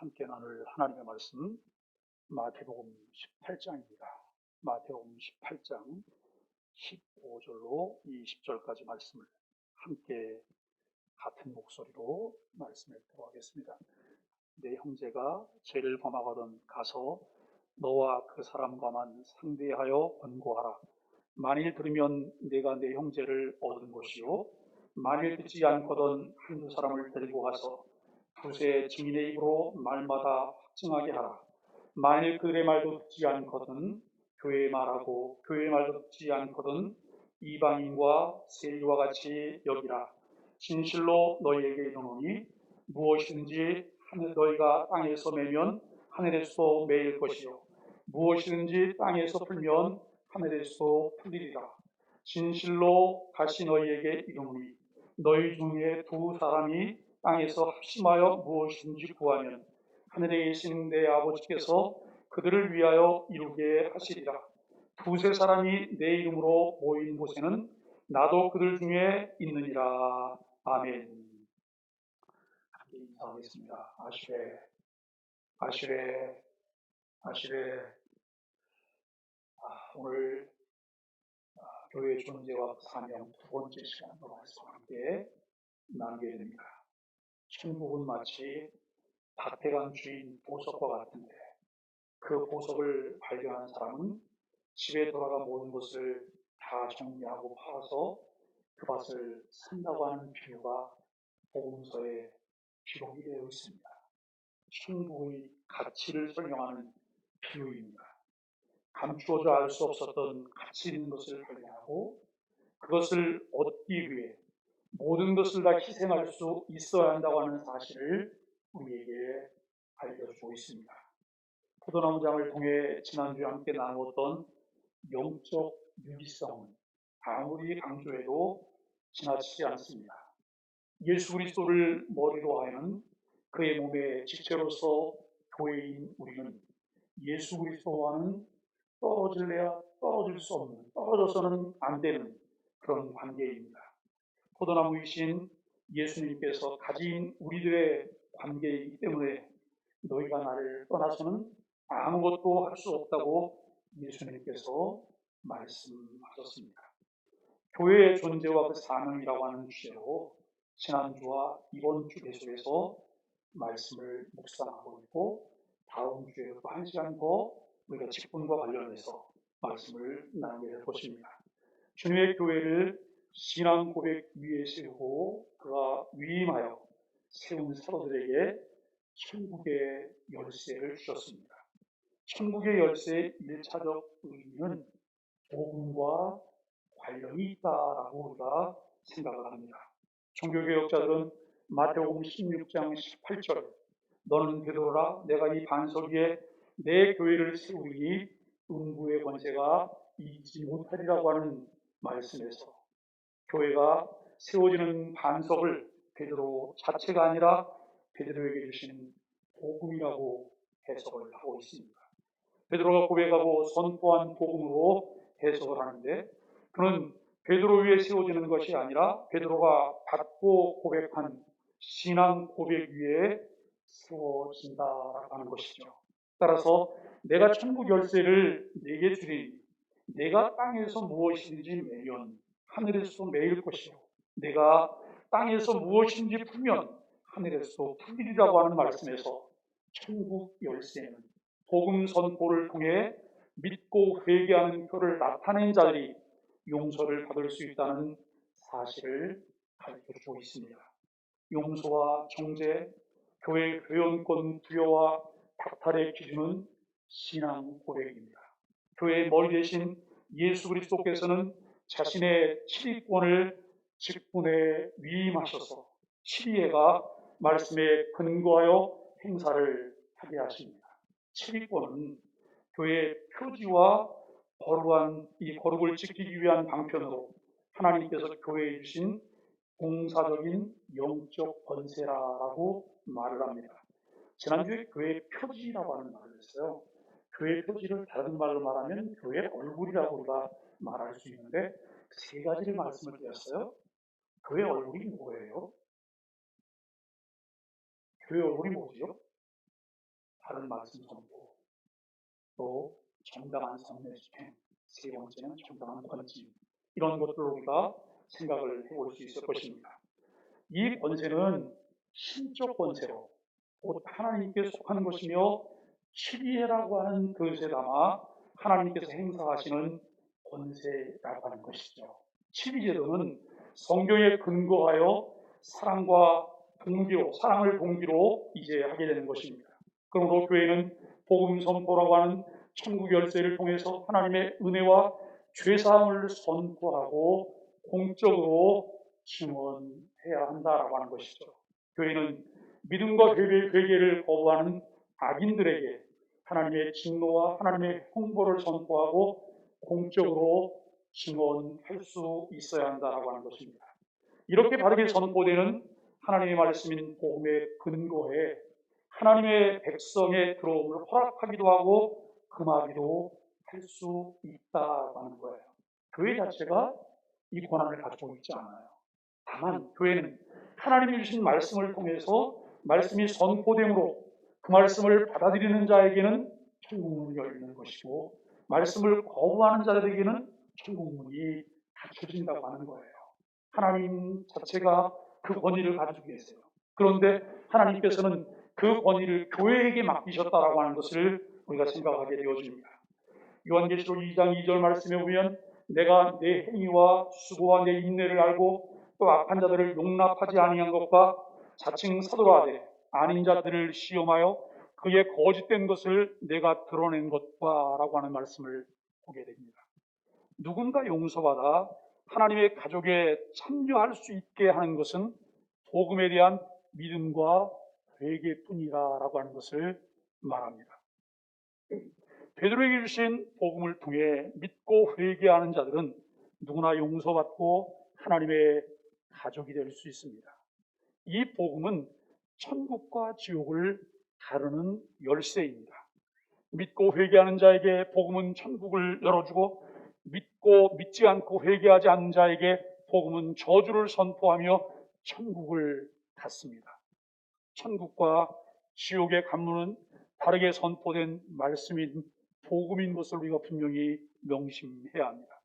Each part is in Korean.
함께 나눌 하나님의 말씀 마태복음 18장입니다. 마태복음 18장 15절로 20절까지 말씀을 함께 같은 목소리로 말씀하도록 하겠습니다. 내 형제가 죄를 범하거든 가서 너와 그 사람과만 상대하여 권고하라. 만일 들으면 내가 내 형제를 얻은 것이요, 만일 듣지 않거든 한두 사람을 데리고 가서 두세 증인의 입으로 말마다 확증하게 하라. 만일 그들의 말도 듣지 않거든 교회의 말하고 교회의 말도 듣지 않거든 이방인과 세리와 같이 여기라. 진실로 너희에게 이르노니 무엇이든지 너희가 땅에서 매면 하늘에서도 매일 것이요, 무엇이든지 땅에서 풀면 하늘에서도 풀리리라. 진실로 다시 너희에게 이르노니 너희 중에 두 사람이 땅에서 합심하여 무엇이든지 구하면 하늘에 계신 내 아버지께서 그들을 위하여 이루게 하시리라. 두세 사람이 내 이름으로 모인 곳에는 나도 그들 중에 있느니라. 아멘. 함께 인사하겠습니다. 아시레, 아시레, 아시레. 오늘 교회의 존재와 사명 두 번째 시간으로 말씀 함께 나누게 됩니다. 천국은 마치 밭에 간 주인 보석과 같은데 그 보석을 발견한 사람은 집에 돌아가 모든 것을 다 정리하고 팔아서 그 밭을 산다고 하는 비유가 복음서에 기록이 되어 있습니다. 천국의 가치를 설명하는 비유입니다. 감추어져 알 수 없었던 가치 있는 것을 발견하고 그것을 얻기 위해 모든 것을 다 희생할 수 있어야 한다고 하는 사실을 우리에게 알려주고 있습니다. 포도나무장을 통해 지난주에 함께 나누었던 영적 유기성은 아무리 강조해도 지나치지 않습니다. 예수 그리스도를 머리로 하는 그의 몸의 지체로서 교회인 우리는 예수 그리스도와는 떨어질래야 떨어질 수 없는, 떨어져서는 안 되는 그런 관계입니다. 포도나무이신 예수님께서 가진 우리들의 관계이기 때문에 너희가 나를 떠나서는 아무것도 할 수 없다고 예수님께서 말씀하셨습니다. 교회의 존재와 그 사명이라고 하는 주제로 지난주와 이번 주 계속해서 말씀을 묵상하고 있고, 다음 주에도 한 시간 더 우리가 직분과 관련해서 말씀을 나누게 될 것입니다. 주님의 교회를 신앙 고백 위에 세우고 그가 위임하여 세운 사도들에게 천국의 열쇠를 주셨습니다. 천국의 열쇠의 1차적 의미는 복음과 관련이 있다라고 우리가 생각을 합니다. 종교개혁자들은 마태복음 16장 18절 너는 베드로라, 내가 이 반석 위에 내 교회를 세우리니 음부의 권세가 이기지 못하리라고 하는 말씀에서 교회가 세워지는 반석을 베드로 자체가 아니라 베드로에게 주신 복음이라고 해석을 하고 있습니다. 베드로가 고백하고 선포한 복음으로 해석을 하는데, 그는 베드로 위에 세워지는 것이 아니라 베드로가 받고 고백한 신앙 고백 위에 세워진다라고 하는 것이죠. 따라서 내가 천국 열쇠를 내게 주리니 내가 땅에서 무엇이든지 매면 하늘에서 매일 것이요, 내가 땅에서 무엇인지 풀면 하늘에서 풀리리라고 하는 말씀에서 천국 열쇠는 복음 선포를 통해 믿고 회개하는 표를 나타낸 자들이 용서를 받을 수 있다는 사실을 가르쳐주고 있습니다. 용서와 정죄, 교회 회원권 부여와 박탈의 기준은 신앙 고백입니다. 교회의 머리 대신 예수 그리스도께서는 자신의 치리권을 직분에 위임하셔서 치리회가 말씀에 근거하여 행사를 하게 하십니다. 치리권은 교회의 표지와 거룩한 이 거룩을 지키기 위한 방편으로 하나님께서 교회에 주신 공사적인 영적 권세라고 말을 합니다. 지난주에 교회의 표지라고 하는 말을 했어요. 교회의 표지를 다른 말로 말하면 교회의 얼굴이라고 우리가 말할 수 있는데, 세 가지를 말씀을 드렸어요. 교회 얼굴이 뭐예요? 교회 얼굴이 뭐지요? 바른 말씀 선포, 또 정당한 성례 집행, 세 번째는 정당한 권징, 이런 것들로 우리가 생각을 해볼 수 있을 것입니다. 이 권세는 신적 권세로 곧 하나님께 속하는 것이며 치리라고 하는 그릇에 담아 하나님께서 행사하시는 권세라고 하는 것이죠. 치리제도는 성경에 근거하여 사랑과 동기로, 사랑을 동기로 이제 하게 되는 것입니다. 그러므로 교회는 복음 선포라고 하는 천국 열쇠를 통해서 하나님의 은혜와 죄사함을 선포하고 공적으로 증언해야 한다라고 하는 것이죠. 교회는 믿음과 회개를 거부하는 악인들에게 하나님의 진노와 하나님의 형벌을 선포하고 공적으로 증언할 수 있어야 한다라고 하는 것입니다. 이렇게 바르게 선포되는 하나님의 말씀인 복음의 근거에 하나님의 백성의 들어옴을 허락하기도 하고 금하기도 할 수 있다고 하는 거예요. 교회 자체가 이 권한을 가지고 있지 않아요. 다만 교회는 하나님이 주신 말씀을 통해서 말씀이 선포됨으로 그 말씀을 받아들이는 자에게는 천국문이 열리는 것이고 말씀을 거부하는 자들에게는 천국문이 닫혀진다고 하는 거예요. 하나님 자체가 그 권위를 가지고 계세요. 그런데 하나님께서는 그 권위를 교회에게 맡기셨다라고 하는 것을 우리가 생각하게 되어집니다. 요한계시록 2장 2절 말씀에 보면 내가 내 행위와 수고와 내 인내를 알고 또 악한 자들을 용납하지 아니한 것과 자칭 사도라 하되 아닌 자들을 시험하여 그의 거짓된 것을 내가 드러낸 것과 라고 하는 말씀을 보게 됩니다. 누군가 용서받아 하나님의 가족에 참여할 수 있게 하는 것은 복음에 대한 믿음과 회개뿐이라고 하는 것을 말합니다. 베드로에게 주신 복음을 통해 믿고 회개하는 자들은 누구나 용서받고 하나님의 가족이 될 수 있습니다. 이 복음은 천국과 지옥을 가르는 열쇠입니다. 믿고 회개하는 자에게 복음은 천국을 열어주고 믿고 믿지 않고 회개하지 않는 자에게 복음은 저주를 선포하며 천국을 닫습니다. 천국과 지옥의 관문은 다르게 선포된 말씀인 복음인 것을 우리가 분명히 명심해야 합니다.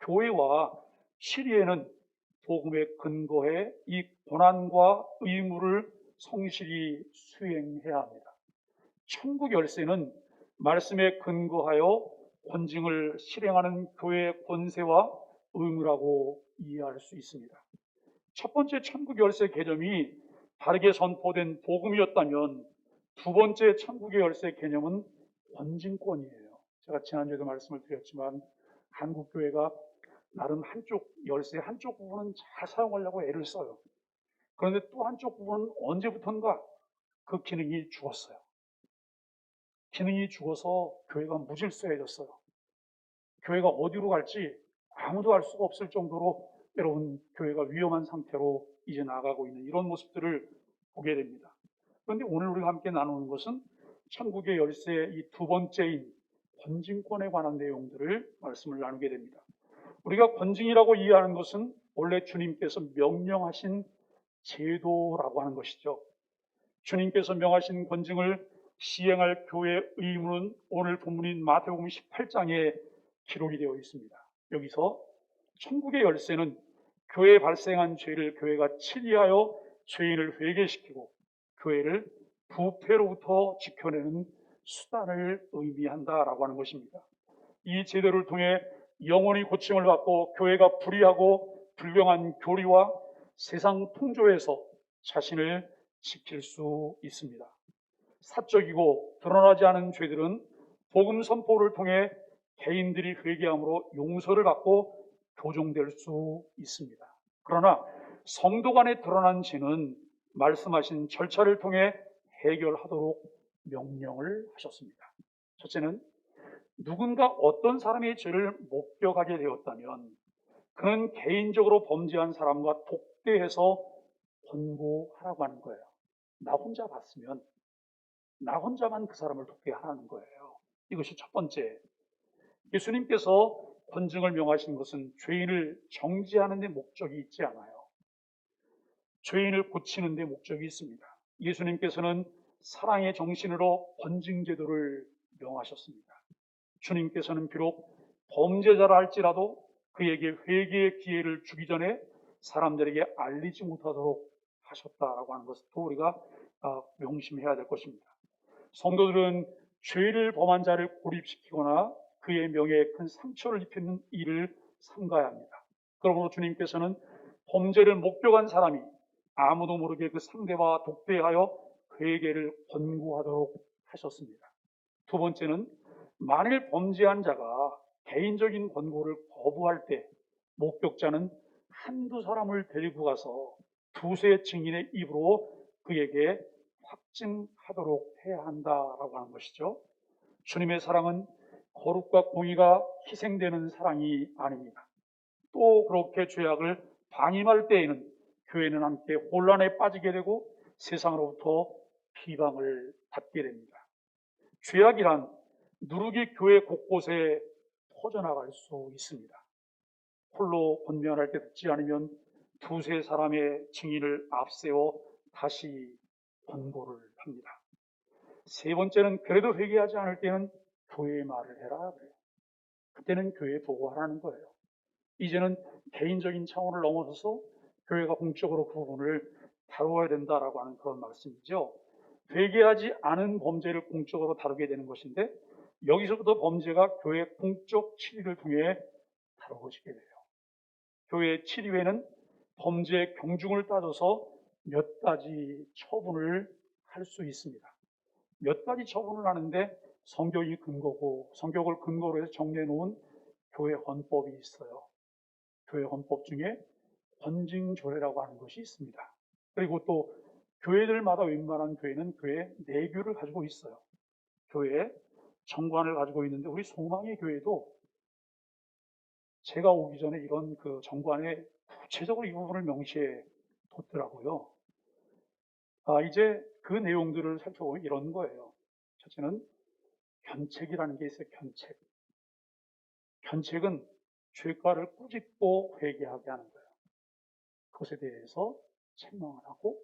교회와 시리에는 복음에 근거해 이 고난과 의무를 성실히 수행해야 합니다. 천국 열쇠는 말씀에 근거하여 권징을 실행하는 교회의 권세와 의무라고 이해할 수 있습니다. 첫 번째 천국 열쇠 개념이 바르게 선포된 복음이었다면 두 번째 천국의 열쇠 개념은 권징권이에요. 제가 지난주에도 말씀을 드렸지만 한국 교회가 나름 한쪽 열쇠 한쪽 부분은 잘 사용하려고 애를 써요. 그런데 또 한쪽 부분은 언제부턴가 그 기능이 죽었어요. 기능이 죽어서 교회가 무질서해졌어요. 교회가 어디로 갈지 아무도 알 수가 없을 정도로 여러분 교회가 위험한 상태로 이제 나가고 있는 이런 모습들을 보게 됩니다. 그런데 오늘 우리가 함께 나누는 것은 천국의 열쇠의 이 두 번째인 권징권에 관한 내용들을 말씀을 나누게 됩니다. 우리가 권징이라고 이해하는 것은 원래 주님께서 명령하신 제도라고 하는 것이죠. 주님께서 명하신 권징을 시행할 교회의 의무는 오늘 본문인 마태복음 18장에 기록이 되어 있습니다. 여기서 천국의 열쇠는 교회에 발생한 죄를 교회가 치리하여 죄인을 회개시키고 교회를 부패로부터 지켜내는 수단을 의미한다라고 하는 것입니다. 이 제도를 통해 영원히 고침을 받고 교회가 불의하고 불경한 교리와 세상 풍조에서 자신을 지킬 수 있습니다. 사적이고 드러나지 않은 죄들은 복음 선포를 통해 개인들이 회개함으로 용서를 받고 교정될 수 있습니다. 그러나 성도 간에 드러난 죄는 말씀하신 절차를 통해 해결하도록 명령을 하셨습니다. 첫째는 누군가 어떤 사람의 죄를 목격하게 되었다면 그는 개인적으로 범죄한 사람과 독대해서 권고하라고 하는 거예요. 나 혼자 봤으면 나 혼자만 그 사람을 독대하라는 거예요. 이것이 첫 번째. 예수님께서 권징을 명하신 것은 죄인을 정죄하는 데 목적이 있지 않아요. 죄인을 고치는 데 목적이 있습니다. 예수님께서는 사랑의 정신으로 번징 제도를 명하셨습니다. 주님께서는 비록 범죄자라 할지라도 그에게 회개의 기회를 주기 전에 사람들에게 알리지 못하도록 하셨다라고 하는 것도 우리가 명심해야 될 것입니다. 성도들은 죄를 범한 자를 고립시키거나 그의 명예에 큰 상처를 입히는 일을 삼가야 합니다. 그러므로 주님께서는 범죄를 목격한 사람이 아무도 모르게 그 상대와 독대하여 회개를 권고하도록 하셨습니다. 두 번째는 만일 범죄한 자가 개인적인 권고를 거부할 때 목격자는 한두 사람을 데리고 가서 두세 증인의 입으로 그에게 확증하도록 해야 한다라고 하는 것이죠. 주님의 사랑은 거룩과 공의가 희생되는 사랑이 아닙니다. 또 그렇게 죄악을 방임할 때에는 교회는 함께 혼란에 빠지게 되고 세상으로부터 비방을 받게 됩니다. 죄악이란 누룩이 교회 곳곳에 퍼져나갈 수 있습니다. 홀로 권면할 때 듣지 않으면 두세 사람의 증인을 앞세워 다시 권고를 합니다. 세 번째는 그래도 회개하지 않을 때는 교회의 말을 해라 그래요. 그때는 교회에 보고하라는 거예요. 이제는 개인적인 차원을 넘어서서 교회가 공적으로 그 부분을 다루어야 된다라고 하는 그런 말씀이죠. 회개하지 않은 범죄를 공적으로 다루게 되는 것인데 여기서부터 범죄가 교회 공적 치리를 통해 다루어지게 돼요. 교회 치리회는 범죄의 경중을 따져서 몇 가지 처분을 할 수 있습니다. 몇 가지 처분을 하는데 성경이 근거고 성경을 근거로 해서 정리해 놓은 교회 헌법이 있어요. 교회 헌법 중에 권징조례라고 하는 것이 있습니다. 그리고 또 교회들마다 웬만한 교회는 교회 내규를 가지고 있어요. 교회 정관을 가지고 있는데 우리 소망의 교회도 제가 오기 전에 이런 그 정관에 구체적으로 이 부분을 명시해 뒀더라고요. 이제 그 내용들을 살펴보면 이런 거예요. 첫째는 견책이라는 게 있어요. 견책. 견책은 죄가를 꾸짖고 회개하게 하는 거예요. 그것에 대해서 책망을 하고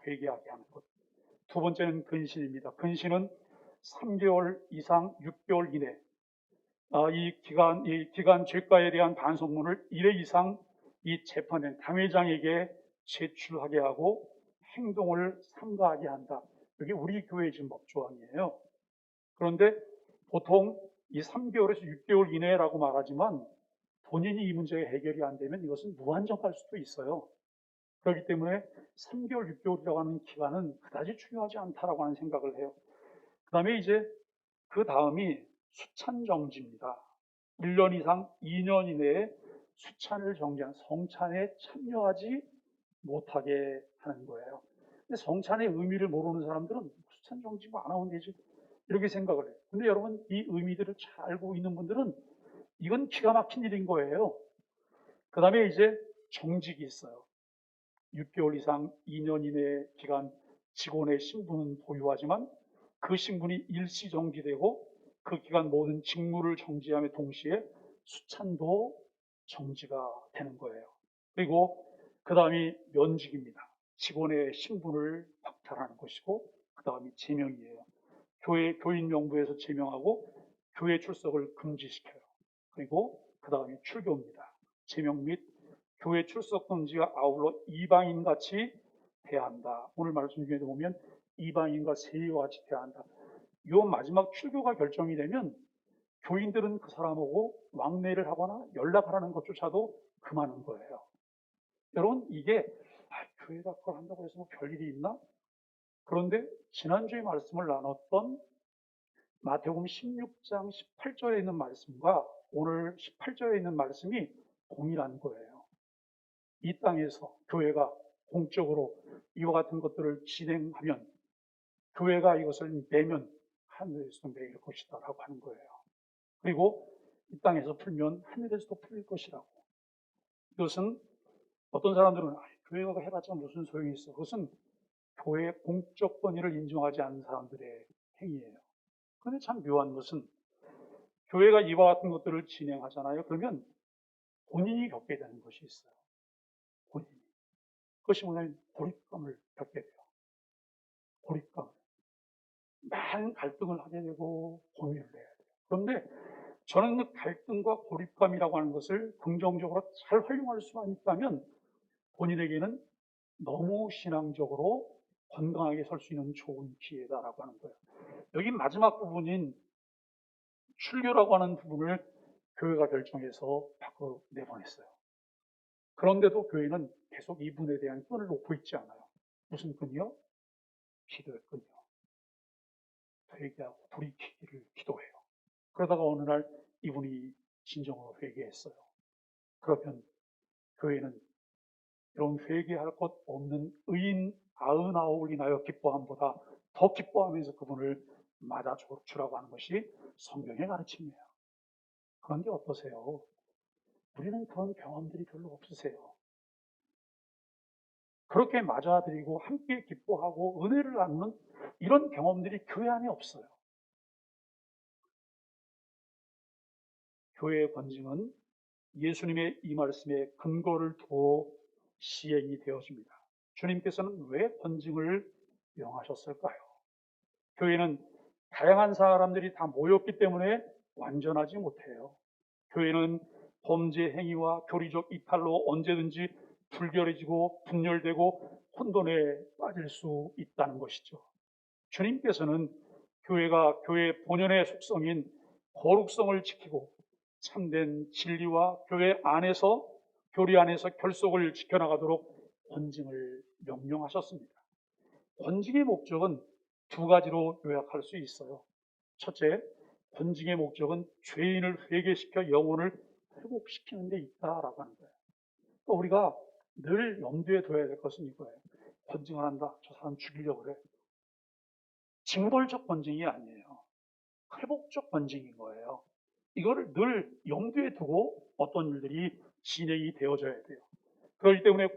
회개하게 하는 것. 두 번째는 근신입니다. 근신은 3개월 이상 6개월 이내 이 기간 죄가에 대한 반성문을 1회 이상 이 재판된 당회장에게 제출하게 하고 행동을 삼가하게 한다. 이게 우리 교회 지금 법조항이에요. 그런데 보통 이 3개월에서 6개월 이내라고 말하지만 본인이 이 문제가 해결이 안 되면 이것은 무한정 갈 수도 있어요. 그렇기 때문에 3개월, 6개월이라고 하는 기간은 그다지 중요하지 않다라고 하는 생각을 해요. 그 다음에 이제 그 다음이 수찬정지입니다. 1년 이상 2년 이내에 수찬을 정지한 성찬에 참여하지 못하게 하는 거예요. 근데 성찬의 의미를 모르는 사람들은 수찬 정지가 안 하면 되지 이렇게 생각을 해요. 근데 여러분 이 의미들을 잘 알고 있는 분들은 이건 기가 막힌 일인 거예요. 그 다음에 이제 정직이 있어요. 6개월 이상 2년 이내 기간 직원의 신분은 보유하지만 그 신분이 일시 정지되고 그 기간 모든 직무를 정지함에 동시에 수찬도 정지가 되는 거예요. 그리고 그 다음이 면직입니다. 직원의 신분을 박탈하는 것이고 그 다음이 제명이에요. 교회 교인 명부에서 제명하고 교회 출석을 금지시켜요. 그리고 그 다음이 출교입니다. 제명 및 교회 출석 금지와 아울러 이방인같이 대한다. 오늘 말씀 중에도 보면 이방인과 세리와 같이 대한다. 이 마지막 출교가 결정이 되면 교인들은 그 사람하고 왕래를 하거나 연락하라는 것조차도 금하는 거예요. 여러분 이게 교회가 그걸 한다고 해서 뭐 별일이 있나? 그런데 지난주에 말씀을 나눴던 마태복음 16장 18절에 있는 말씀과 오늘 18절에 있는 말씀이 동일한 거예요. 이 땅에서 교회가 공적으로 이와 같은 것들을 진행하면 교회가 이것을 내면 하늘에서도 매일 것이다 라고 하는 거예요. 그리고 이 땅에서 풀면 하늘에서도 풀릴 것이라고. 이것은 어떤 사람들은 교회가 해봤자 무슨 소용이 있어. 그것은 교회의 공적 권위를 인정하지 않는 사람들의 행위예요. 그런데 참 묘한 것은 교회가 이와 같은 것들을 진행하잖아요. 그러면 본인이 겪게 되는 것이 있어요. 본인이. 그것이 뭐냐면 고립감을 겪게 돼요. 고립감. 많은 갈등을 하게 되고 고민을 해야 돼요. 그런데 저는 그 갈등과 고립감이라고 하는 것을 긍정적으로 잘 활용할 수만 있다면 본인에게는 너무 신앙적으로 건강하게 설 수 있는 좋은 기회다라고 하는 거예요. 여기 마지막 부분인 출교라고 하는 부분을 교회가 결정해서 밖으로 내보냈어요. 그런데도 교회는 계속 이분에 대한 끈을 놓고 있지 않아요. 무슨 끈이요? 기도의 끈이요. 회개하고 돌이키기를 기도해요. 그러다가 어느 날 이분이 진정으로 회개했어요. 그러면 교회는 이런 회개할 것 없는 의인 99을 인하여 기뻐함보다 더 기뻐하면서 그분을 맞아주라고 하는 것이 성경의 가르침이에요. 그런데 어떠세요? 우리는 그런 경험들이 별로 없으세요. 그렇게 맞아들이고 함께 기뻐하고 은혜를 나누는 이런 경험들이 교회 안에 없어요. 교회의 권징은 예수님의 이 말씀에 근거를 두어 시행이 되어집니다. 주님께서는 왜 권징을 명하셨을까요? 교회는 다양한 사람들이 다 모였기 때문에 완전하지 못해요. 교회는 범죄 행위와 교리적 이탈로 언제든지 불결해지고 분열되고 혼돈에 빠질 수 있다는 것이죠. 주님께서는 교회가 교회의 본연의 속성인 거룩성을 지키고 참된 진리와 교회 안에서 교리 안에서 결속을 지켜나가도록 권징을 명령하셨습니다. 권징의 목적은 두 가지로 요약할 수 있어요. 첫째, 권징의 목적은 죄인을 회개시켜 영혼을 회복시키는 데 있다라고 하는 거예요. 또 우리가 늘 염두에 둬야 될 것은 이거예요. 권징을 한다. 저 사람 죽이려고 그래. 징벌적 권징이 아니에요. 회복적 권징인 거예요. 이거를 늘 염두에 두고 어떤 일들이 진행이 되어져야 돼요. 그렇기 때문에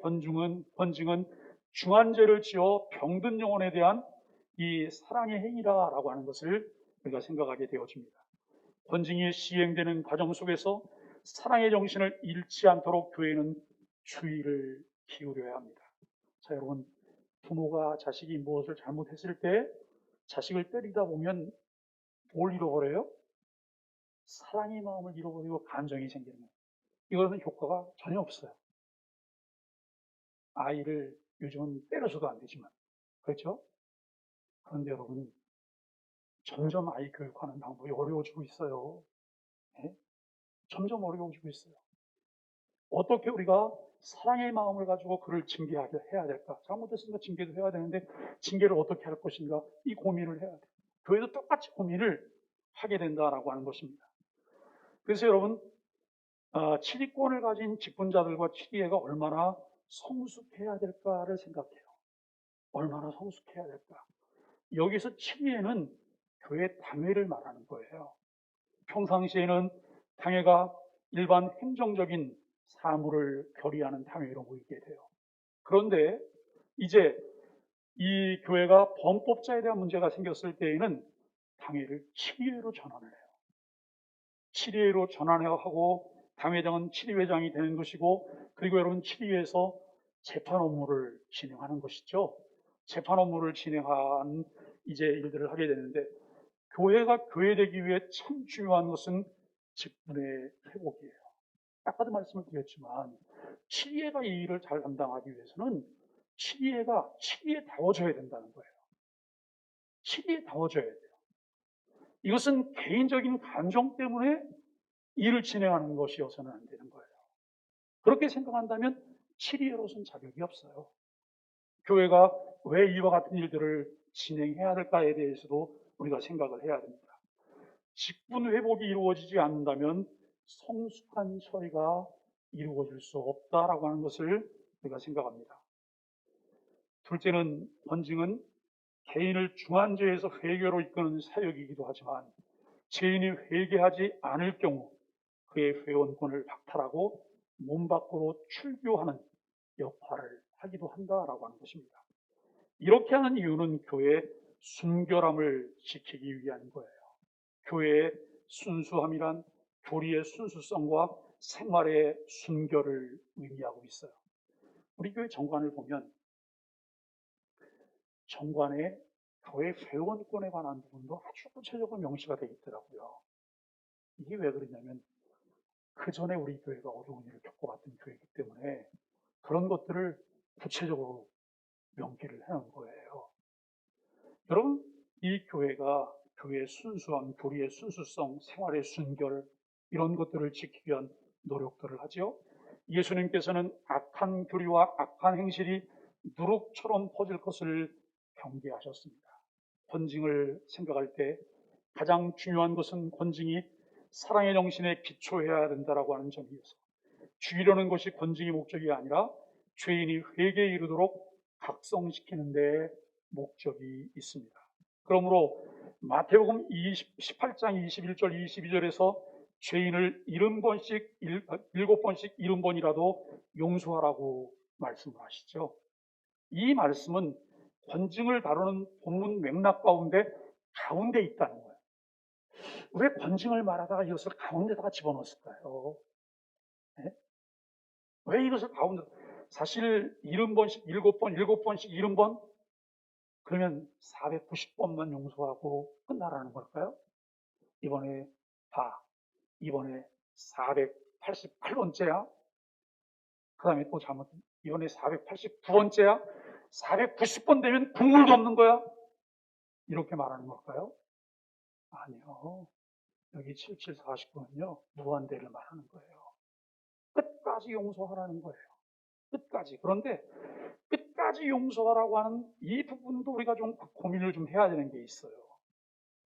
권징은 중한 죄를 지어 병든 영혼에 대한 이 사랑의 행위라고 하는 것을 우리가 생각하게 되어집니다. 권징이 시행되는 과정 속에서 사랑의 정신을 잃지 않도록 교회는 주의를 기울여야 합니다. 자, 여러분, 부모가 자식이 무엇을 잘못했을 때 자식을 때리다 보면 뭘 잃어버려요? 사랑의 마음을 잃어버리고 감정이 생기는 거예요. 이거는 효과가 전혀 없어요. 아이를 요즘은 때려서도 안 되지만, 그렇죠? 그런데 여러분, 점점 아이 교육하는 방법이 어려워지고 있어요. 네? 점점 어려워지고 있어요. 어떻게 우리가 사랑의 마음을 가지고 그를 징계해야 될까? 잘못했으니까 징계도 해야 되는데 징계를 어떻게 할 것인가? 이 고민을 해야 돼요. 교회도 똑같이 고민을 하게 된다라고 하는 것입니다. 그래서 여러분, 치리권을 가진 직분자들과 치리회가 얼마나 성숙해야 될까를 생각해요. 얼마나 성숙해야 될까? 여기서 치리회는 교회 당회를 말하는 거예요. 평상시에는 당회가 일반 행정적인 사무를 결의하는 당회로 모이게 돼요. 그런데 이제 이 교회가 범법자에 대한 문제가 생겼을 때에는 당회를 치리회로 전환을 해요. 치리회로 전환하고 당회장은 치리회장이 되는 것이고, 그리고 여러분, 치리회에서 재판 업무를 진행하는 것이죠. 재판 업무를 진행한 이제 일들을 하게 되는데, 교회가 교회되기 위해 참 중요한 것은 직분의 회복이에요. 아까도 말씀을 드렸지만 치리회가 이 일을 잘 감당하기 위해서는 치리회다워져야 된다는 거예요. 치리회다워져야 돼요. 이것은 개인적인 감정 때문에 일을 진행하는 것이어서는 안 되는 거예요. 그렇게 생각한다면 치리회로서는 자격이 없어요. 교회가 왜 이와 같은 일들을 진행해야 될까에 대해서도 우리가 생각을 해야 됩니다. 직분 회복이 이루어지지 않는다면 성숙한 처리가 이루어질 수 없다라고 하는 것을 우리가 생각합니다. 둘째는 권징은 개인을 중한죄에서 회개로 이끄는 사역이기도 하지만 죄인이 회개하지 않을 경우 그의 회원권을 박탈하고 몸 밖으로 출교하는 역할을 하기도 한다라고 하는 것입니다. 이렇게 하는 이유는 교회의 순결함을 지키기 위한 거예요. 교회의 순수함이란 교리의 순수성과 생활의 순결을 의미하고 있어요. 우리 교회 정관을 보면 정관에 교회 회원권에 관한 부분도 아주 구체적으로 명시가 되어 있더라고요. 이게 왜 그러냐면 그 전에 우리 교회가 어려운 일을 겪어봤던 교회이기 때문에 그런 것들을 구체적으로 명기를 해놓은 거예요. 여러분, 이 교회가 교회의 순수함, 교리의 순수성, 생활의 순결 이런 것들을 지키기 위한 노력들을 하죠. 예수님께서는 악한 교리와 악한 행실이 누룩처럼 퍼질 것을 경계하셨습니다. 권징을 생각할 때 가장 중요한 것은 권징이 사랑의 정신에 기초해야 된다라고 하는 점이어서 죽이려는 것이 권징의 목적이 아니라 죄인이 회개에 이르도록 각성시키는 데 목적이 있습니다. 그러므로 마태복음 18장 21절 22절에서 죄인을 70번씩 7번씩 70번이라도 용서하라고 말씀을 하시죠. 이 말씀은 권징을 다루는 본문 맥락 가운데 있다는 거예요. 왜 권징을 말하다가 이것을 가운데다가 집어넣었을까요? 네? 왜 이것을 가운데, 사실 70번씩 7번, 7번씩 70번? 그러면 490번만 용서하고 끝나라는 걸까요? 이번에 이번에 488번째야? 그 다음에 또 이번에 489번째야? 490번 되면 국물도 없는 거야? 이렇게 말하는 걸까요? 아니요. 여기 7749는요, 무한대를 말하는 거예요. 끝까지 용서하라는 거예요. 끝까지. 그런데 끝까지 용서하라고 하는 이 부분도 우리가 좀 고민을 좀 해야 되는 게 있어요.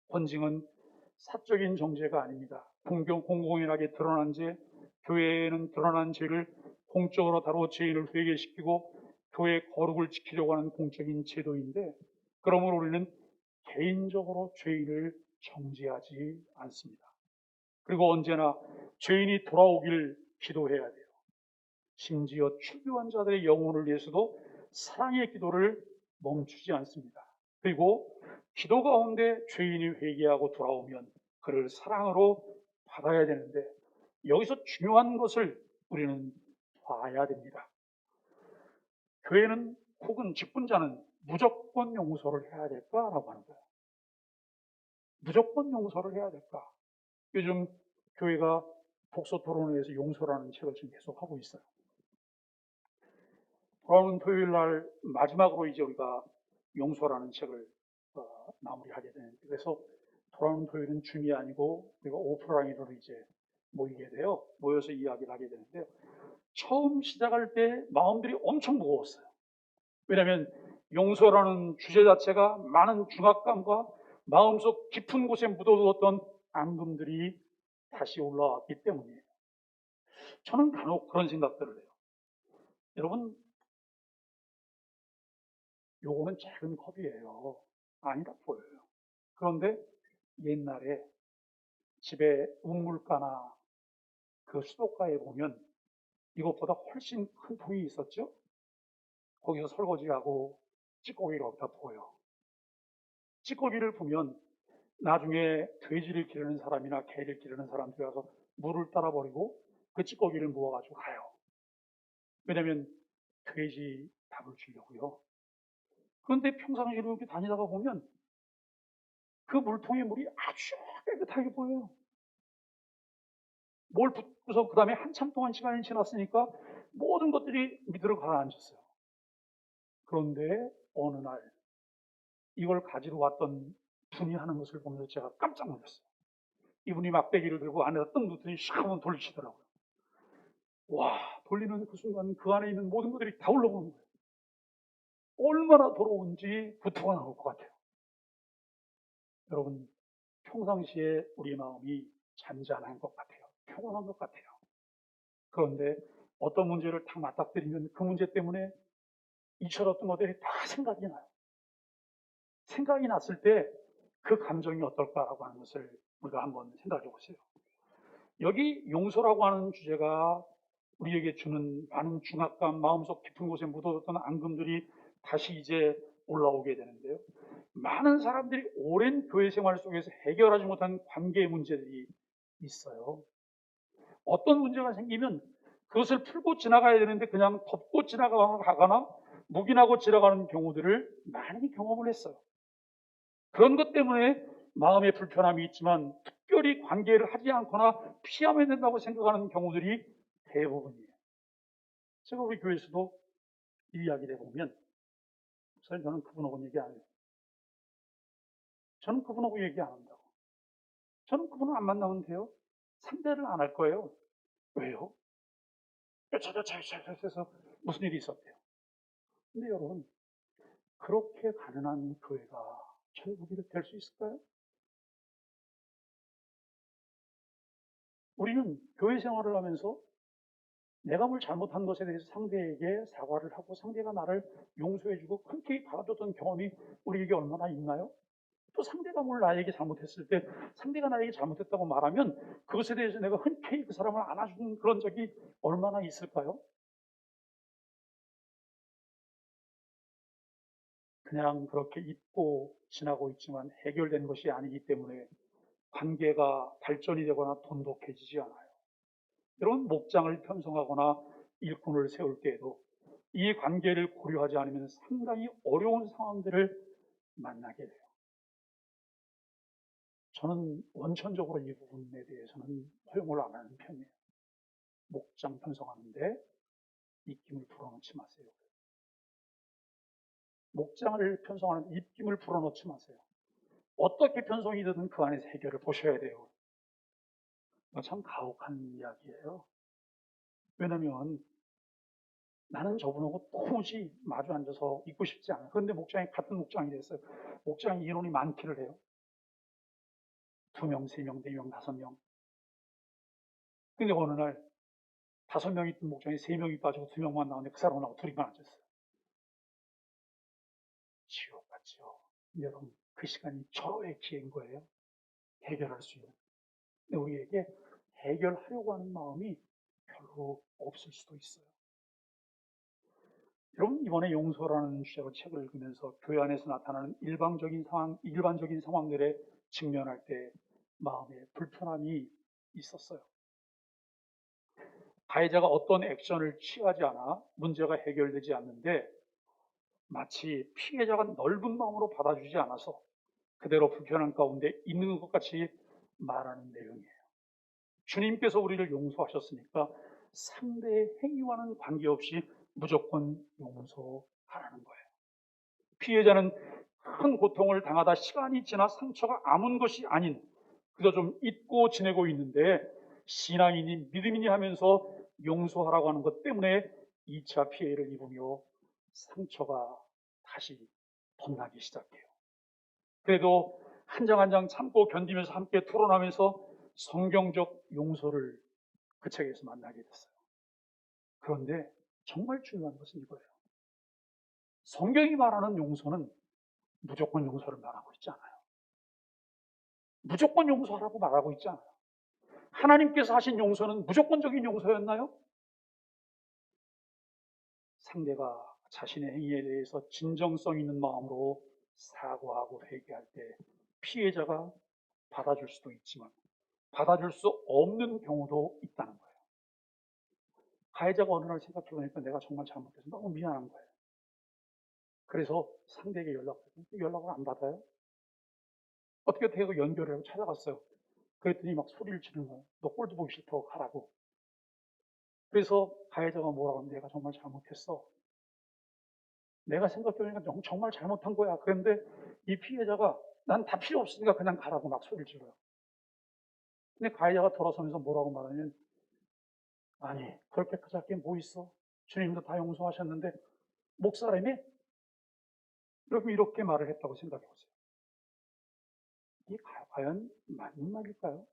권징은 사적인 정죄가 아닙니다. 공공연하게 드러난 죄, 교회에는 드러난 죄를 공적으로 다루어 죄인을 회개시키고 교회의 거룩을 지키려고 하는 공적인 제도인데, 그러므로 우리는 개인적으로 죄인을 정죄하지 않습니다. 그리고 언제나 죄인이 돌아오길 기도해야 돼요. 심지어 출교한 자들의 영혼을 위해서도 사랑의 기도를 멈추지 않습니다. 그리고 기도 가운데 죄인이 회개하고 돌아오면 그를 사랑으로 받아야 되는데, 여기서 중요한 것을 우리는 봐야 됩니다. 교회는 혹은 직분자는 무조건 용서를 해야 될까라고 하는 거예요. 무조건 용서를 해야 될까? 요즘 교회가 독서 토론회에서 용서라는 책을 지금 계속 하고 있어요. 돌아오는 토요일 날 마지막으로 이제 우리가 용서라는 책을 마무리하게 되는데, 그래서 돌아오는 토요일은 줌이 아니고 우리가 오프라인으로 이제 모이게 돼요. 모여서 이야기를 하게 되는데요. 처음 시작할 때 마음들이 엄청 무거웠어요. 왜냐하면 용서라는 주제 자체가 많은 중압감과 마음속 깊은 곳에 묻어두었던 앙금들이 다시 올라왔기 때문이에요. 저는 간혹 그런 생각들을 해요. 여러분, 요거는 작은 컵이에요. 아니다 보여요. 그런데 옛날에 집에 우물가나 그 수도가에 보면 이것보다 훨씬 큰 통이 있었죠? 거기서 설거지하고 찌꺼기가 없다 보여요. 찌꺼기를 보면 나중에 돼지를 기르는 사람이나 개를 기르는 사람들이 와서 물을 따라 버리고 그 찌꺼기를 모아가지고 가요. 왜냐면 돼지 밥을 주려고요. 그런데 평상시에 이렇게 다니다가 보면 그 물통의 물이 아주 깨끗하게 보여요. 뭘 붓고서 그 다음에 한참 동안 시간이 지났으니까 모든 것들이 밑으로 가라앉았어요. 그런데 어느 날 이걸 가지러 왔던 분이 하는 것을 보면서 제가 깜짝 놀랐어요. 이분이 막대기를 들고 안에다 뜬 묻더니 샥 한번 돌리시더라고요. 와, 돌리는 그 순간 그 안에 있는 모든 것들이 다 올라오는 거예요. 얼마나 더러운지 부터가 나올 것 같아요. 여러분, 평상시에 우리 마음이 잔잔한 것 같아요. 평온한 것 같아요. 그런데 어떤 문제를 딱 맞닥뜨리면 그 문제 때문에 잊혀졌던 것들이 다 생각이 나요. 생각이 났을 때 그 감정이 어떨까라고 하는 것을 우리가 한번 생각해 보세요. 여기 용서라고 하는 주제가 우리에게 주는 많은 중압감, 마음속 깊은 곳에 묻어뒀던 앙금들이 다시 이제 올라오게 되는데요. 많은 사람들이 오랜 교회 생활 속에서 해결하지 못한 관계의 문제들이 있어요. 어떤 문제가 생기면 그것을 풀고 지나가야 되는데 그냥 덮고 지나가거나 묵인하고 지나가는 경우들을 많이 경험을 했어요. 그런 것 때문에 마음에 불편함이 있지만 특별히 관계를 하지 않거나 피하면 된다고 생각하는 경우들이 대부분이에요. 제가 우리 교회에서도 이 이야기를 해보면, 목사님 저는 그분하고는 얘기 안 해요. 저는 그분하고 얘기 안 한다고. 저는 그분을 안 만나면 돼요. 상대를 안 할 거예요. 왜요? 해서 무슨 일이 있었대요. 근데 여러분, 그렇게 가능한 교회가 천국이 될 수 있을까요? 우리는 교회 생활을 하면서 내가 뭘 잘못한 것에 대해서 상대에게 사과를 하고 상대가 나를 용서해주고 흔쾌히 받아줬던 경험이 우리에게 얼마나 있나요? 또 상대가 뭘 나에게 잘못했을 때 상대가 나에게 잘못했다고 말하면 그것에 대해서 내가 흔쾌히 그 사람을 안아주는 그런 적이 얼마나 있을까요? 그냥 그렇게 잊고 지나고 있지만 해결된 것이 아니기 때문에 관계가 발전이 되거나 돈독해지지 않아요. 이런 목장을 편성하거나 일꾼을 세울 때에도 이 관계를 고려하지 않으면 상당히 어려운 상황들을 만나게 돼요. 저는 원천적으로 이 부분에 대해서는 허용을 안 하는 편이에요. 목장 편성하는데 입김을 불어넣지 마세요. 목장을 편성하는데 입김을 불어넣지 마세요. 어떻게 편성이 되든 그 안에서 해결을 보셔야 돼요. 참 가혹한 이야기예요. 왜냐하면 나는 저분하고 도무지 마주 앉아서 있고 싶지 않아요. 그런데 목장이 같은 목장이 됐어요. 목장이 인원이 많기를 해요. 2명, 3명, 4명, 5명. 근데 어느 날 5명이 있던 목장에 3명이 빠지고 2명만 나오는데 그 사람하고 둘이만 앉았어요. 지옥 같죠. 여러분, 그 시간이 절호의 기회인 거예요. 해결할 수 있는. 근데 우리에게 해결하려고 하는 마음이 별로 없을 수도 있어요. 여러분, 이번에 용서라는 주제로 책을 읽으면서 교회 안에서 나타나는 일반적인 상황들에 직면할 때 마음에 불편함이 있었어요. 가해자가 어떤 액션을 취하지 않아 문제가 해결되지 않는데 마치 피해자가 넓은 마음으로 받아주지 않아서 그대로 불편한 가운데 있는 것 같이 말하는 내용이에요. 주님께서 우리를 용서하셨으니까 상대의 행위와는 관계없이 무조건 용서하라는 거예요. 피해자는 큰 고통을 당하다 시간이 지나 상처가 아문 것이 아닌 그저 좀 잊고 지내고 있는데 신앙이니 믿음이니 하면서 용서하라고 하는 것 때문에 2차 피해를 입으며 상처가 다시 덧나기 시작해요. 그래도 한 장 한 장 참고 견디면서 함께 토론하면서 성경적 용서를 그 책에서 만나게 됐어요. 그런데 정말 중요한 것은 이거예요. 성경이 말하는 용서는 무조건 용서를 말하고 있지 않아요. 무조건 용서하라고 말하고 있지 않아요. 하나님께서 하신 용서는 무조건적인 용서였나요? 상대가 자신의 행위에 대해서 진정성 있는 마음으로 사과하고 회개할 때 피해자가 받아줄 수도 있지만 받아줄 수 없는 경우도 있다는 거예요. 가해자가 어느 날 생각해보니까 내가 정말 잘못해서 너무 미안한 거예요. 그래서 상대에게 연락을 안 받아요. 어떻게 해서 연결을 하고 찾아갔어요. 그랬더니 막 소리를 지르는 거예요. 너 꼴도 보기 싫다고 가라고. 그래서 가해자가 뭐라고 하면 내가 정말 잘못했어. 내가 생각해보니까 정말 잘못한 거야. 그런데 이 피해자가 난 다 필요 없으니까 그냥 가라고 막 소리를 질러요. 근데 가해자가 돌아서면서 뭐라고 말하냐면 아니 그렇게까지 할 게 뭐 있어. 주님도 다 용서하셨는데 목사라며? 여러분 이렇게 말을 했다고 생각해보세요. 이게 과연 맞는 말일까요?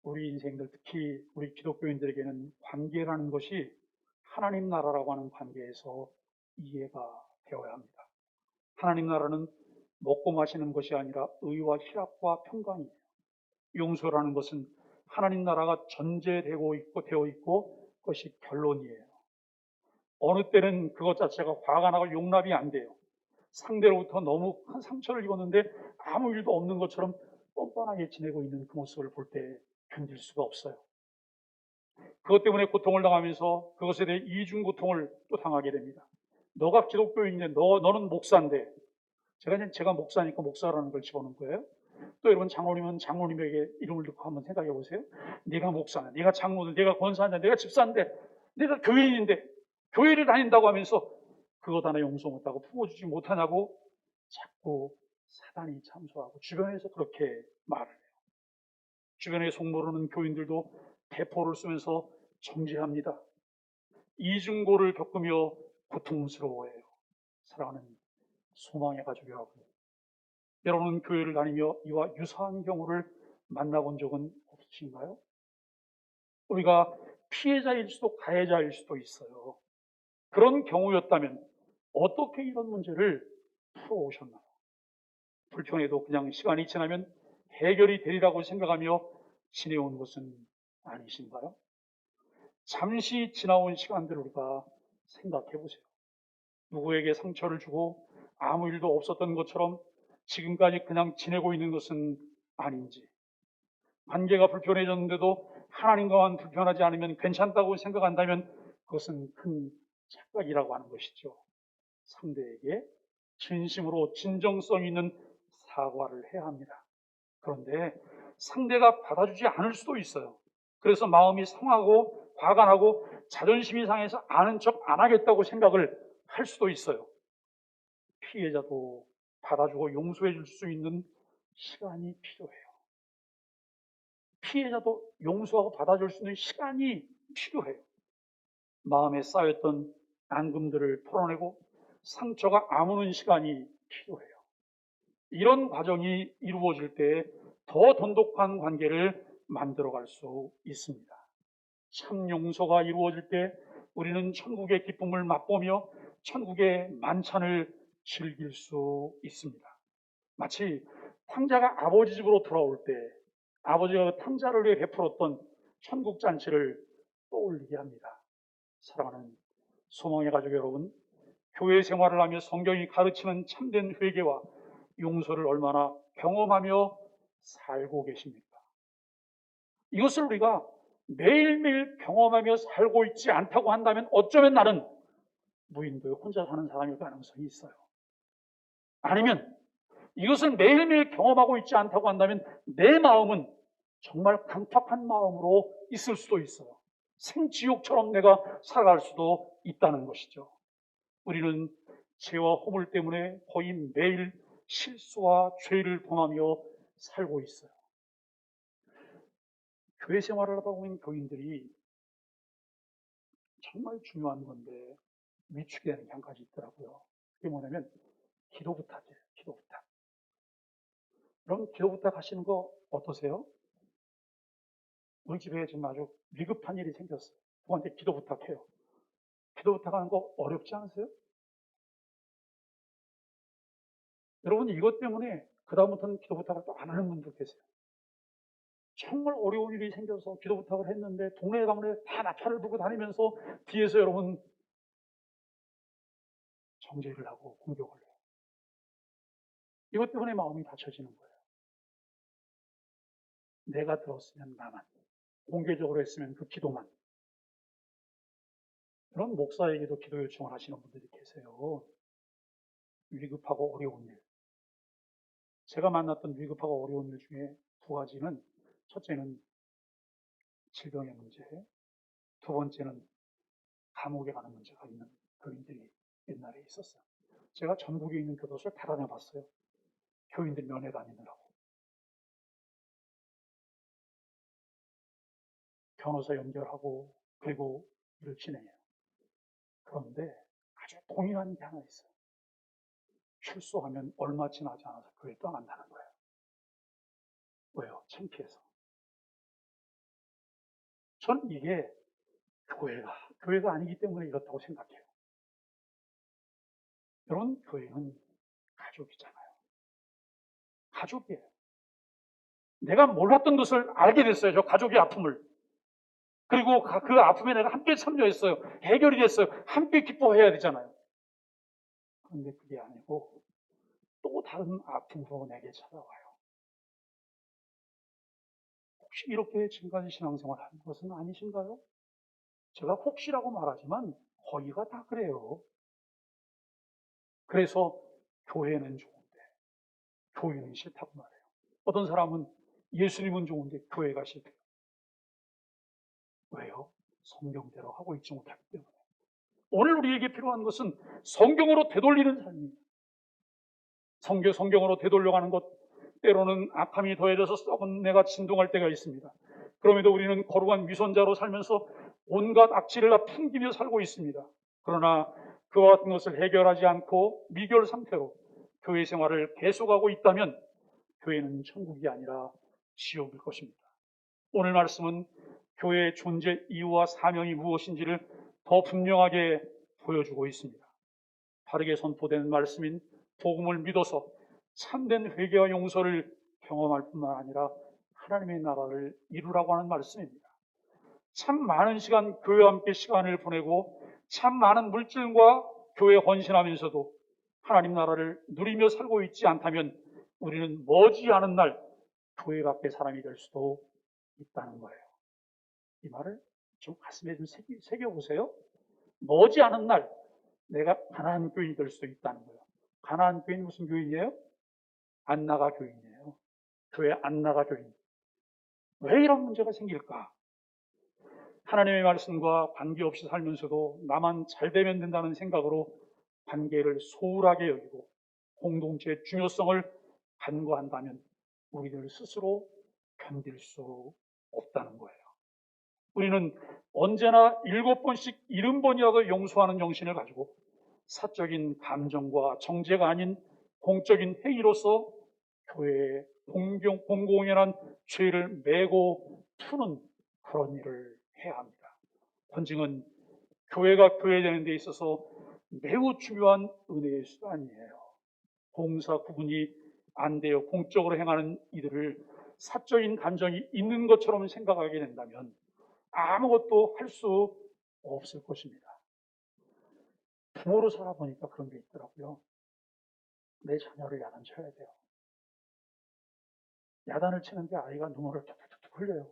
우리 인생들 특히 우리 기독교인들에게는 관계라는 것이 하나님 나라라고 하는 관계에서 이해가 되어야 합니다. 하나님 나라는 먹고 마시는 것이 아니라 의와 희락과 평강이에요. 용서라는 것은 하나님 나라가 되어 있고 그것이 결론이에요. 어느 때는 그것 자체가 화가 나고 용납이 안 돼요. 상대로부터 너무 큰 상처를 입었는데 아무 일도 없는 것처럼 뻔뻔하게 지내고 있는 그 모습을 볼 때 견딜 수가 없어요. 그것 때문에 고통을 당하면서 그것에 대해 이중 고통을 또 당하게 됩니다. 너가 기독교인인데 너는 목사인데, 제가 목사니까 목사라는 걸 집어넣은 거예요. 또 여러분 장로님은 장로님에게 이름을 듣고 한번 생각해 보세요. 네가 목사네, 네가 장로인데, 네가 권사인데, 네가 집사인데, 네가 교인인데, 교회를 다닌다고 하면서 그것 하나 용서 못하고 품어주지 못하냐고 자꾸 사단이 참소하고 주변에서 그렇게 말을 해요. 주변에 속모르는 교인들도 대포를 쏘면서 정죄합니다. 이중고를 겪으며 고통스러워해요. 사랑하는 소망의 가족 여러분, 여러분은 교회를 다니며 이와 유사한 경우를 만나본 적은 없으신가요? 우리가 피해자일 수도 가해자일 수도 있어요. 그런 경우였다면 어떻게 이런 문제를 풀어오셨나요? 불평해도 그냥 시간이 지나면 해결이 되리라고 생각하며 지내온 것은 아니신가요? 잠시 지나온 시간들을 우리가 생각해 보세요. 누구에게 상처를 주고 아무 일도 없었던 것처럼 지금까지 그냥 지내고 있는 것은 아닌지, 관계가 불편해졌는데도 하나님과만 불편하지 않으면 괜찮다고 생각한다면 그것은 큰 착각이라고 하는 것이죠. 상대에게 진심으로 진정성 있는 사과를 해야 합니다. 그런데 상대가 받아주지 않을 수도 있어요. 그래서 마음이 상하고 화가 나고 자존심이 상해서 아는 척 안 하겠다고 생각을 할 수도 있어요. 피해자도 받아주고 용서해 줄 수 있는 시간이 필요해요. 피해자도 용서하고 받아줄 수 있는 시간이 필요해요. 마음에 쌓였던 앙금들을 털어내고 상처가 아무는 시간이 필요해요. 이런 과정이 이루어질 때 더 돈독한 관계를 만들어갈 수 있습니다. 참 용서가 이루어질 때 우리는 천국의 기쁨을 맛보며 천국의 만찬을 즐길 수 있습니다. 마치 탕자가 아버지 집으로 돌아올 때 아버지가 그 탕자를 위해 베풀었던 천국 잔치를 떠올리게 합니다. 사랑하는 소망의 가족 여러분, 교회 생활을 하며 성경이 가르치는 참된 회개와 용서를 얼마나 경험하며 살고 계십니까? 이것을 우리가 매일매일 경험하며 살고 있지 않다고 한다면 어쩌면 나는 무인도에 혼자 사는 사람일 가능성이 있어요. 아니면 이것을 매일매일 경험하고 있지 않다고 한다면 내 마음은 정말 강팍한 마음으로 있을 수도 있어요. 생지옥처럼 내가 살아갈 수도 있다는 것이죠. 우리는 죄와 허물 때문에 거의 매일 실수와 죄를 범하며 살고 있어요. 교회 생활을 하다 보면 교인들이 정말 중요한 건데 위축이 되는 게 한 가지 있더라고요. 그게 뭐냐면 기도 부탁이에요. 기도 부탁. 여러분 기도 부탁하시는 거 어떠세요? 우리 집에 지금 아주 위급한 일이 생겼어요. 누구한테 기도 부탁해요. 기도 부탁하는 거 어렵지 않으세요? 여러분 이것 때문에 그다음부터는 기도 부탁을 또 안 하는 분도 계세요. 정말 어려운 일이 생겨서 기도 부탁을 했는데 동네 가문에 다 나팔을 불고 다니면서 뒤에서 여러분 정죄를 하고 공격을 해요. 이것 때문에 마음이 다쳐지는 거예요. 내가 들었으면 나만, 공개적으로 했으면 그 기도만. 그런 목사에게도 기도 요청을 하시는 분들이 계세요. 위급하고 어려운 일. 제가 만났던 위급하고 어려운 일 중에 두 가지는, 첫째는 질병의 문제, 두 번째는 감옥에 가는 문제가 있는 교인들이 옛날에 있었어요. 제가 전국에 있는 교도소를 다 다녀봤어요. 교인들 면회 다니느라고. 변호사 연결하고 그리고 일을 진행해요. 그런데 아주 동일한 게 하나 있어요. 출소하면 얼마 지나지 않아서 교회 떠난다는 거예요. 왜요? 창피해서. 저는 이게 교회가 아니기 때문에 이렇다고 생각해요. 여러분, 교회는 가족이잖아요. 가족이에요. 내가 몰랐던 것을 알게 됐어요. 저 가족의 아픔을. 그리고 그 아픔에 내가 함께 참여했어요. 해결이 됐어요. 함께 기뻐해야 되잖아요. 그런데 그게 아니고 또 다른 아픔으로 내게 찾아와요. 혹시 이렇게 지금까지 신앙생활 한 것은 아니신가요? 제가 혹시라고 말하지만 거의가 다 그래요. 그래서 교회는 좋은데 교회는 싫다고 말해요. 어떤 사람은 예수님은 좋은데 교회가 싫대요. 왜요? 성경대로 하고 있지 못하기 때문에. 오늘 우리에게 필요한 것은 성경으로 되돌리는 삶입니다. 성경으로 되돌려가는 것, 때로는 악함이 더해져서 썩은 내가 진동할 때가 있습니다. 그럼에도 우리는 거룩한 위선자로 살면서 온갖 악취를 다 풍기며 살고 있습니다. 그러나 그와 같은 것을 해결하지 않고 미결 상태로 교회 생활을 계속하고 있다면 교회는 천국이 아니라 지옥일 것입니다. 오늘 말씀은 교회의 존재 이유와 사명이 무엇인지를 더 분명하게 보여주고 있습니다. 바르게 선포되는 말씀인 복음을 믿어서 참된 회개와 용서를 경험할 뿐만 아니라 하나님의 나라를 이루라고 하는 말씀입니다. 참 많은 시간 교회와 함께 시간을 보내고 참 많은 물질과 교회에 헌신하면서도 하나님 나라를 누리며 살고 있지 않다면 우리는 머지않은 날 교회 밖의 사람이 될 수도 있다는 거예요. 이 말을 좀 가슴에 좀 새겨보세요. 머지않은 날 내가 가나안 교인이 될 수도 있다는 거예요. 가나안 교인 무슨 교인이에요? 안나가 교인이에요. 교회 안나가 교인. 왜 이런 문제가 생길까? 하나님의 말씀과 관계없이 살면서도 나만 잘 되면 된다는 생각으로 관계를 소홀하게 여기고 공동체의 중요성을 간과한다면 우리들 스스로 견딜 수 없다는 거예요. 우리는 언제나 7번씩 70번이라도 용서하는 정신을 가지고 사적인 감정과 정죄가 아닌 공적인 행위로서 교회에 공공연한 죄를 메고 푸는 그런 일을 해야 합니다. 헌증은 교회가 교회되는 데 있어서 매우 중요한 은혜의 수단이에요. 공사 구분이 안 되어 공적으로 행하는 이들을 사적인 감정이 있는 것처럼 생각하게 된다면 아무것도 할 수 없을 것입니다. 부모로 살아보니까 그런 게 있더라고요. 내 자녀를 야단쳐야 돼요. 야단을 치는데 아이가 눈물을 툭툭툭 흘려요.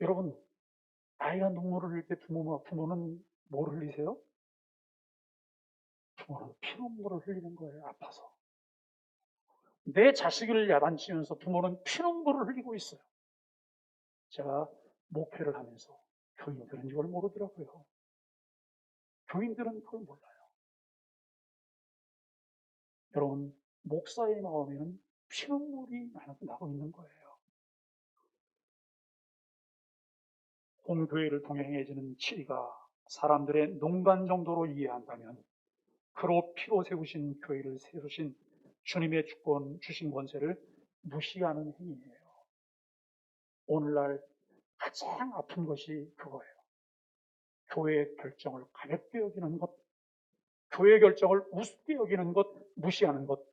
여러분, 아이가 눈물을 흘릴 때 부모는 뭘 흘리세요? 부모는 피눈물을 흘리는 거예요. 아파서. 내 자식을 야단치면서 부모는 피눈물을 흘리고 있어요. 제가 목회를 하면서 교인들은 이걸 모르더라고요. 교인들은 그걸 몰라요. 여러분, 목사의 마음에는 피눈물이 나고 있는 거예요. 공교회를 통해 행해지는 치리가 사람들의 농간 정도로 이해한다면 그로 피로 세우신 교회를 세우신 주님의 주권 주신 권세를 무시하는 행위예요. 오늘날 가장 아픈 것이 그거예요. 교회의 결정을 가볍게 여기는 것, 교회의 결정을 우습게 여기는 것, 무시하는 것,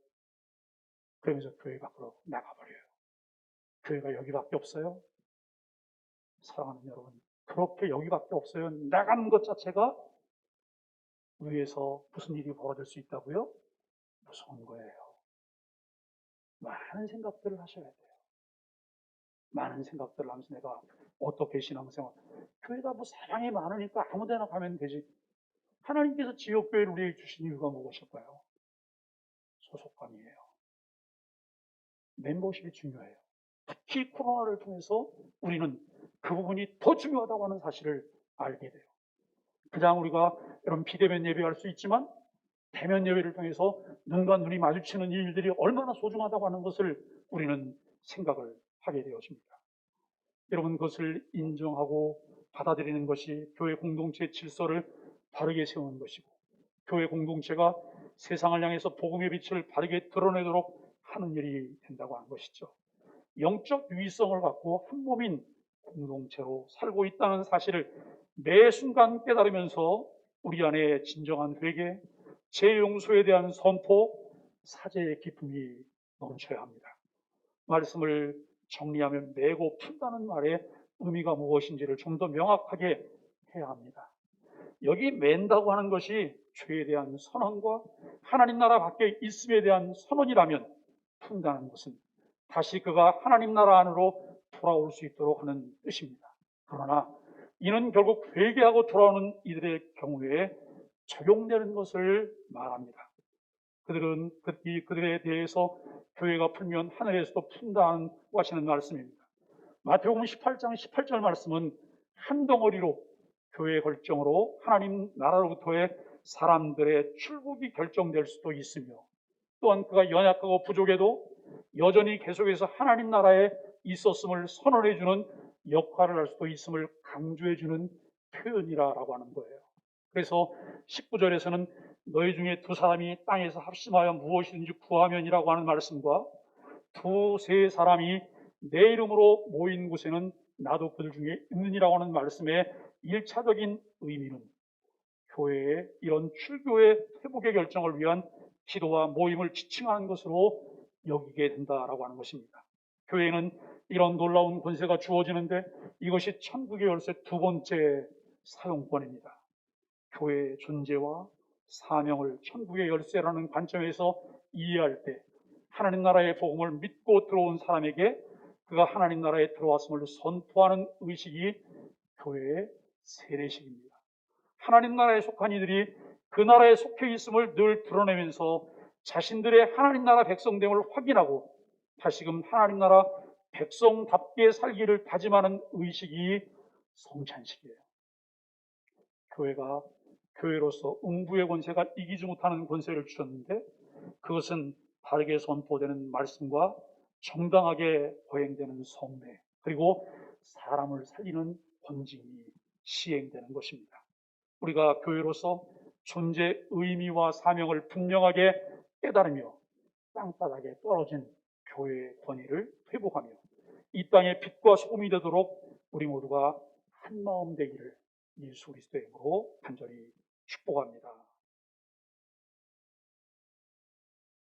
그러면서 교회 밖으로 나가버려요. 교회가 여기밖에 없어요? 사랑하는 여러분, 그렇게 여기밖에 없어요. 나가는 것 자체가 위에서 무슨 일이 벌어질 수 있다고요? 무서운 거예요. 많은 생각들을 하셔야 돼요. 많은 생각들을 하면서 내가 어떻게 신앙생활, 교회가 뭐 사랑이 많으니까 아무 데나 가면 되지. 하나님께서 지역교회를 우리에게 주신 이유가 무엇일까요? 소속감이에요. 멤버십이 중요해요. 특히 코로나를 통해서 우리는 그 부분이 더 중요하다고 하는 사실을 알게 돼요. 그냥 우리가 여러분 비대면 예배할 수 있지만 대면 예배를 통해서 눈과 눈이 마주치는 이 일들이 얼마나 소중하다고 하는 것을 우리는 생각을 하게 되었습니다. 여러분, 그것을 인정하고 받아들이는 것이 교회 공동체의 질서를 바르게 세우는 것이고 교회 공동체가 세상을 향해서 복음의 빛을 바르게 드러내도록 하는 일이 된다고 하는 것이죠. 영적 유의성을 갖고 한 몸인 공동체로 살고 있다는 사실을 매 순간 깨달으면서 우리 안에 진정한 회개, 재용서에 대한 선포, 사죄의 기쁨이 넘쳐야 합니다. 말씀을 정리하면 메고 푼다는 말의 의미가 무엇인지를 좀 더 명확하게 해야 합니다. 여기 맨다고 하는 것이 죄에 대한 선언과 하나님 나라 밖에 있음에 대한 선언이라면 푼다는 것은 다시 그가 하나님 나라 안으로 돌아올 수 있도록 하는 뜻입니다. 그러나 이는 결국 회개하고 돌아오는 이들의 경우에 적용되는 것을 말합니다. 그들은 그들에 대해서 교회가 풀면 하늘에서도 푼다고 하시는 말씀입니다. 마태복음 18장 18절 말씀은 한 덩어리로 교회의 결정으로 하나님 나라로부터의 사람들의 출국이 결정될 수도 있으며, 또한 그가 연약하고 부족해도 여전히 계속해서 하나님 나라에 있었음을 선언해주는 역할을 할 수도 있음을 강조해주는 표현이라고 하는 거예요. 그래서 19절에서는 너희 중에 두 사람이 땅에서 합심하여 무엇이든지 구하면이라고 하는 말씀과 두세 사람이 내 이름으로 모인 곳에는 나도 그들 중에 있느니라고 하는 말씀의 1차적인 의미는 교회의 이런 출교의 회복의 결정을 위한 기도와 모임을 지칭하는 것으로 여기게 된다라고 하는 것입니다. 교회에는 이런 놀라운 권세가 주어지는데 이것이 천국의 열쇠 두 번째 사용권입니다. 교회의 존재와 사명을 천국의 열쇠라는 관점에서 이해할 때 하나님 나라의 복음을 믿고 들어온 사람에게 그가 하나님 나라에 들어왔음을 선포하는 의식이 교회의 세례식입니다. 하나님 나라에 속한 이들이 그 나라에 속해 있음을 늘 드러내면서 자신들의 하나님 나라 백성됨을 확인하고 다시금 하나님 나라 백성답게 살기를 다짐하는 의식이 성찬식이에요. 교회가 교회로서 음부의 권세가 이기지 못하는 권세를 주셨는데 그것은 바르게 선포되는 말씀과 정당하게 거행되는 성례, 그리고 사람을 살리는 권징이 시행되는 것입니다. 우리가 교회로서 존재 의미와 사명을 분명하게 깨달으며 땅바닥에 떨어진 교회의 권위를 회복하며 이 땅의 빛과 소금이 되도록 우리 모두가 한마음 되기를 예수 그리스도의 이름으로 간절히 축복합니다.